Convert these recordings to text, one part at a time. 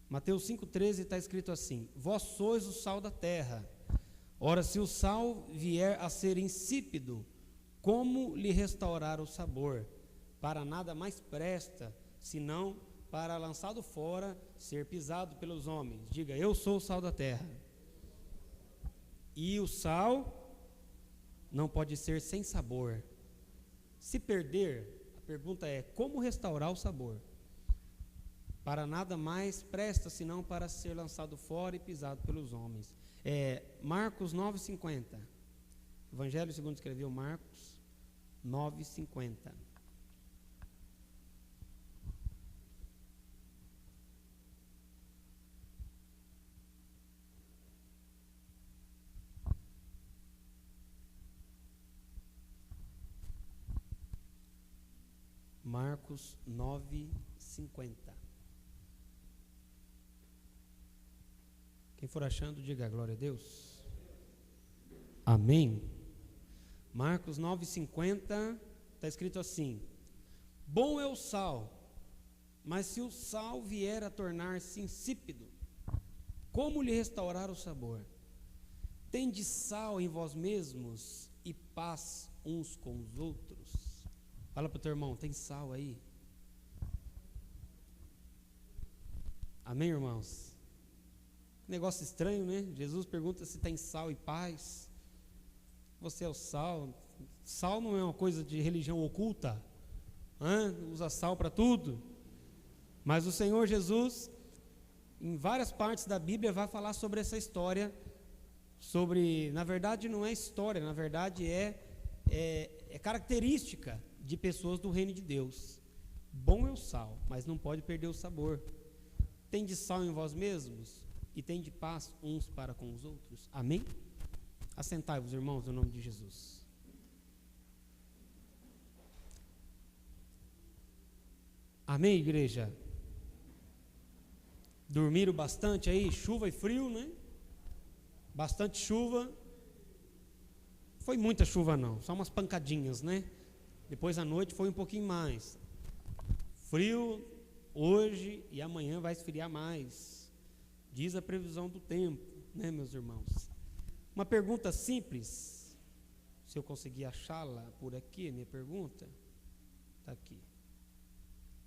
Mateus 5,13 está escrito assim: vós sois o sal da terra. Ora, se o sal vier a ser insípido, como lhe restaurar o sabor? Para nada mais presta, senão para, lançado fora, ser pisado pelos homens. Diga: eu sou o sal da terra. E o sal não pode ser sem sabor. Se perder, a pergunta é: como restaurar o sabor? Para nada mais presta, senão para ser lançado fora e pisado pelos homens. Marcos 9,50. Evangelho segundo escreveu Marcos 9,50. Marcos 9,50. Quem for achando, diga glória a Deus. Amém. Marcos 9,50 está escrito assim: bom é o sal, mas se o sal vier a tornar-se insípido, como lhe restaurar o sabor? Tende sal em vós mesmos e paz uns com os outros. Fala para o teu irmão: tem sal aí? Amém, irmãos? Negócio estranho, né? Jesus pergunta se tem sal e paz. Você é o sal. Sal não é uma coisa de religião oculta, usa sal para tudo. Mas o Senhor Jesus, em várias partes da Bíblia, vai falar sobre essa história. Na verdade não é história, na verdade é característica de pessoas do reino de Deus. Bom é o sal, mas não pode perder o sabor. Tem de sal em vós mesmos e tem de paz uns para com os outros. Amém? Assentai-vos, irmãos, no nome de Jesus. Amém, igreja? Dormiram bastante aí? Chuva e frio, né? Bastante chuva. Foi muita chuva não, só umas pancadinhas, né? Depois à noite foi um pouquinho mais. Frio hoje e amanhã vai esfriar mais. Diz a previsão do tempo, né, meus irmãos? Uma pergunta simples, se eu conseguir achá-la por aqui, minha pergunta, está aqui.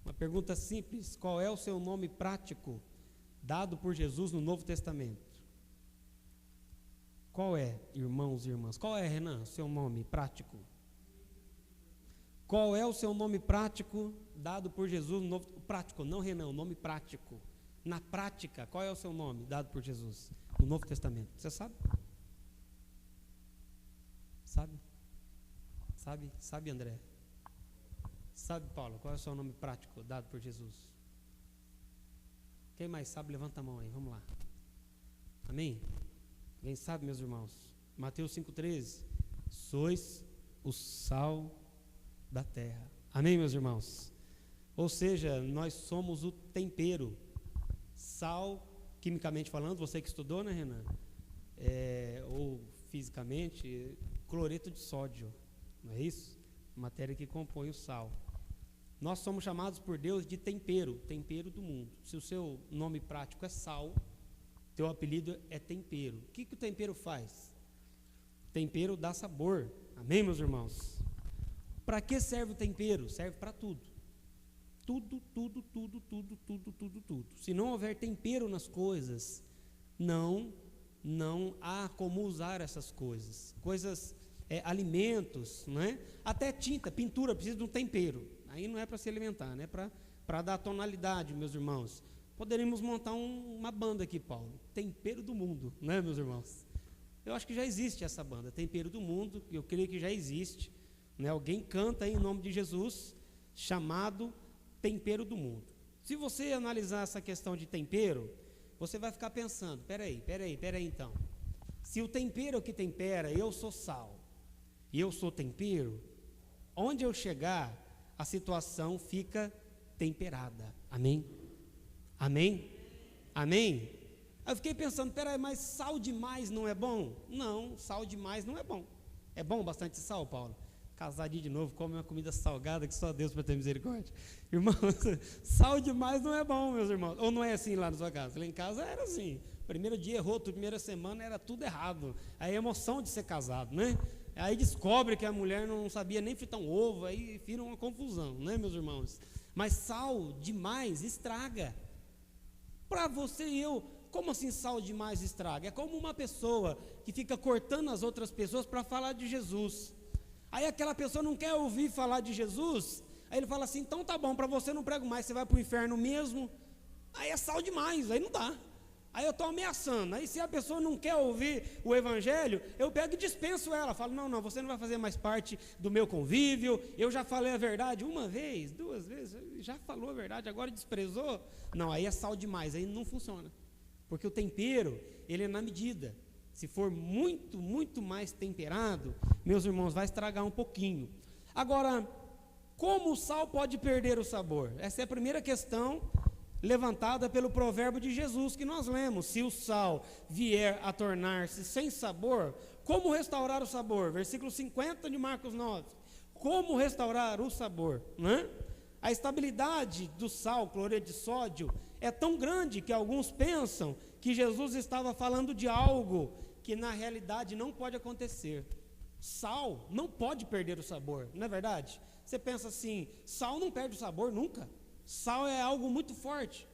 Uma pergunta simples: qual é o seu nome prático dado por Jesus no Novo Testamento? Qual é, irmãos e irmãs? Qual é, Renan, o seu nome prático? Qual é o seu nome prático dado por Jesus no Novo Testamento? Prático, não Renan, o nome prático. Na prática, qual é o seu nome dado por Jesus no Novo Testamento? Você sabe? Sabe, André? Sabe, Paulo, qual é o seu nome prático dado por Jesus? Quem mais sabe, levanta a mão aí, vamos lá. Amém? Quem sabe, meus irmãos? Mateus 5,13. Sois o sal da terra. Amém, meus irmãos? Ou seja, nós somos o tempero. Sal, quimicamente falando, você que estudou, né, Renan? Ou fisicamente, cloreto de sódio, não é isso? Matéria que compõe o sal. Nós somos chamados por Deus de tempero, tempero do mundo. Se o seu nome prático é sal, teu apelido é tempero. O que o tempero faz? Tempero dá sabor. Amém, meus irmãos? Para que serve o tempero? Serve para tudo. Tudo. Se não houver tempero nas coisas, não há como usar essas coisas. Alimentos, não é? Até tinta, pintura precisa de um tempero. Aí não é para se alimentar, né? Para dar tonalidade, meus irmãos. Poderíamos montar uma banda aqui, Paulo. Tempero do Mundo, não é, meus irmãos? Eu acho que já existe essa banda, Tempero do Mundo. Eu creio que já existe, né? Alguém canta aí em nome de Jesus, chamado Tempero do Mundo. Se você analisar essa questão de tempero, você vai ficar pensando: peraí então. Se o tempero que tempera, eu sou sal e eu sou tempero, onde eu chegar, a situação fica temperada. Amém? Amém? Amém? Eu fiquei pensando: peraí, mas sal demais não é bom? Não, sal demais não é bom. É bom bastante sal, Paulo? casadinho de novo, come uma comida salgada que só Deus para ter misericórdia. Irmãos, sal demais não é bom, meus irmãos. Ou não é assim lá na sua casa? Lá em casa era assim. Primeiro dia errou, primeira semana era tudo errado. Aí a emoção de ser casado, né? Aí descobre que a mulher não sabia nem fritar um ovo, aí vira uma confusão, né, meus irmãos? Mas sal demais estraga. Para você e eu, como assim sal demais estraga? É como uma pessoa que fica cortando as outras pessoas para falar de Jesus. Aí aquela pessoa não quer ouvir falar de Jesus, aí ele fala assim, então tá bom, para você não prego mais, você vai para o inferno mesmo. Aí é sal demais, aí não dá. Aí eu estou ameaçando, aí se a pessoa não quer ouvir o evangelho, eu pego e dispenso ela, falo, não, você não vai fazer mais parte do meu convívio, eu já falei a verdade uma vez, 2 vezes, já falou a verdade, agora desprezou. Não, aí é sal demais, aí não funciona, porque o tempero, ele é na medida. Se for muito, muito mais temperado, meus irmãos, vai estragar um pouquinho. Agora, como o sal pode perder o sabor? Essa é a primeira questão levantada pelo provérbio de Jesus que nós lemos. Se o sal vier a tornar-se sem sabor, como restaurar o sabor? Versículo 50 de Marcos 9. Como restaurar o sabor, né? A estabilidade do sal, cloreto de sódio, é tão grande que alguns pensam que Jesus estava falando de algo que na realidade não pode acontecer. Sal não pode perder o sabor, não é verdade? Você pensa assim, sal não perde o sabor nunca. Sal é algo muito forte.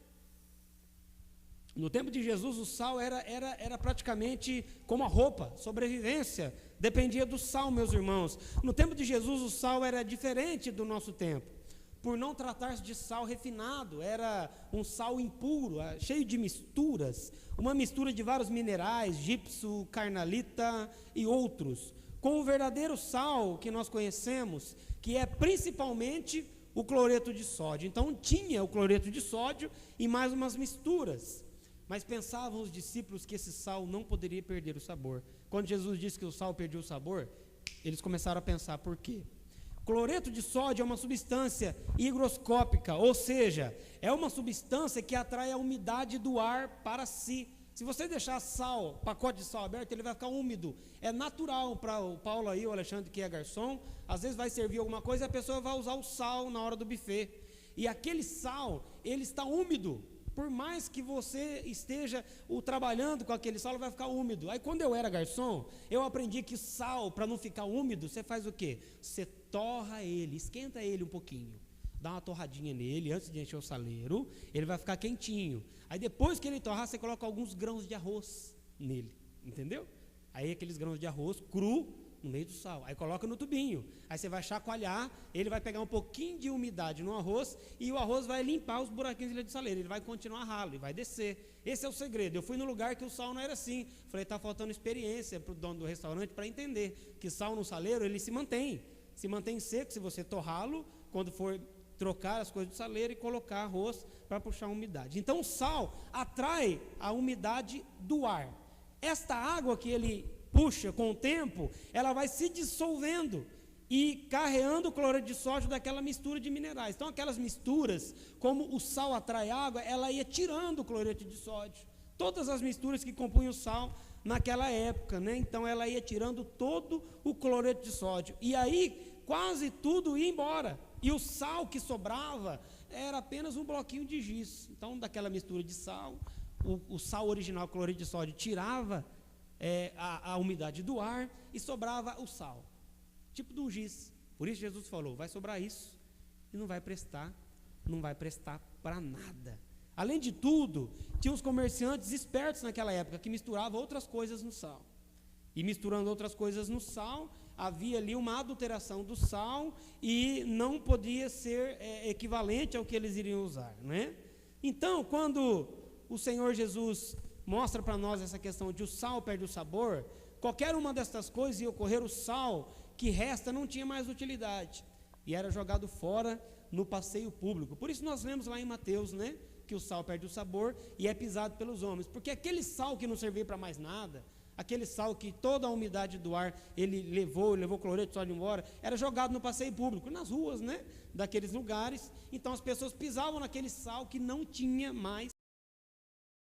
No tempo de Jesus, o sal era praticamente como a roupa, sobrevivência, dependia do sal, meus irmãos. No tempo de Jesus, o sal era diferente do nosso tempo. Por não tratar-se de sal refinado, era um sal impuro, cheio de misturas, uma mistura de vários minerais, gipso, carnalita e outros, com o verdadeiro sal que nós conhecemos, que é principalmente o cloreto de sódio. Então tinha o cloreto de sódio e mais umas misturas, mas pensavam os discípulos que esse sal não poderia perder o sabor. Quando Jesus disse que o sal perdia o sabor, eles começaram a pensar por quê? Cloreto de sódio é uma substância higroscópica, ou seja, é uma substância que atrai a umidade do ar para si. Se você deixar pacote de sal aberto, ele vai ficar úmido. É natural para o Paulo aí, o Alexandre que é garçom, às vezes vai servir alguma coisa e a pessoa vai usar o sal na hora do buffet. E aquele sal, ele está úmido. Por mais que você esteja trabalhando com aquele sal, ele vai ficar úmido. Aí quando eu era garçom, eu aprendi que sal, para não ficar úmido, você faz o quê? Você torra ele, esquenta ele um pouquinho. Dá uma torradinha nele, antes de encher o saleiro, ele vai ficar quentinho. Aí depois que ele torrar, você coloca alguns grãos de arroz nele, entendeu? Aí aqueles grãos de arroz cru no meio do sal, aí coloca no tubinho. Aí você vai chacoalhar, ele vai pegar um pouquinho de umidade no arroz e o arroz vai limpar os buraquinhos de saleiro, ele vai continuar ralo e vai descer. Esse é o segredo. Eu fui no lugar que o sal não era assim. Falei, está faltando experiência para o dono do restaurante para entender que sal no saleiro, ele se mantém seco se você torrá-lo, quando for trocar as coisas do saleiro e colocar arroz para puxar a umidade. Então o sal atrai a umidade do ar. Esta água que ele puxa com o tempo, ela vai se dissolvendo e carreando o cloreto de sódio daquela mistura de minerais. Então aquelas misturas, como o sal atrai água, ela ia tirando o cloreto de sódio. Todas as misturas que compunham o sal naquela época, né? Então ela ia tirando todo o cloreto de sódio. E aí quase tudo ia embora. E o sal que sobrava era apenas um bloquinho de giz. Então daquela mistura de sal, o sal original, o cloreto de sódio, tirava a umidade do ar e sobrava o sal, tipo de um giz. Por isso Jesus falou, vai sobrar isso e não vai prestar para nada. Além de tudo, tinha os comerciantes espertos naquela época que misturavam outras coisas no sal. E misturando outras coisas no sal, havia ali uma adulteração do sal e não podia ser equivalente ao que eles iriam usar, né? Então, quando o Senhor Jesus mostra para nós essa questão de o sal perde o sabor, qualquer uma destas coisas ia ocorrer, o sal que resta não tinha mais utilidade e era jogado fora no passeio público. Por isso nós lemos lá em Mateus, né, que o sal perde o sabor e é pisado pelos homens, porque aquele sal que não servia para mais nada, aquele sal que toda a umidade do ar ele levou cloreto de sódio embora, era jogado no passeio público, nas ruas, né, daqueles lugares. Então as pessoas pisavam naquele sal que não tinha mais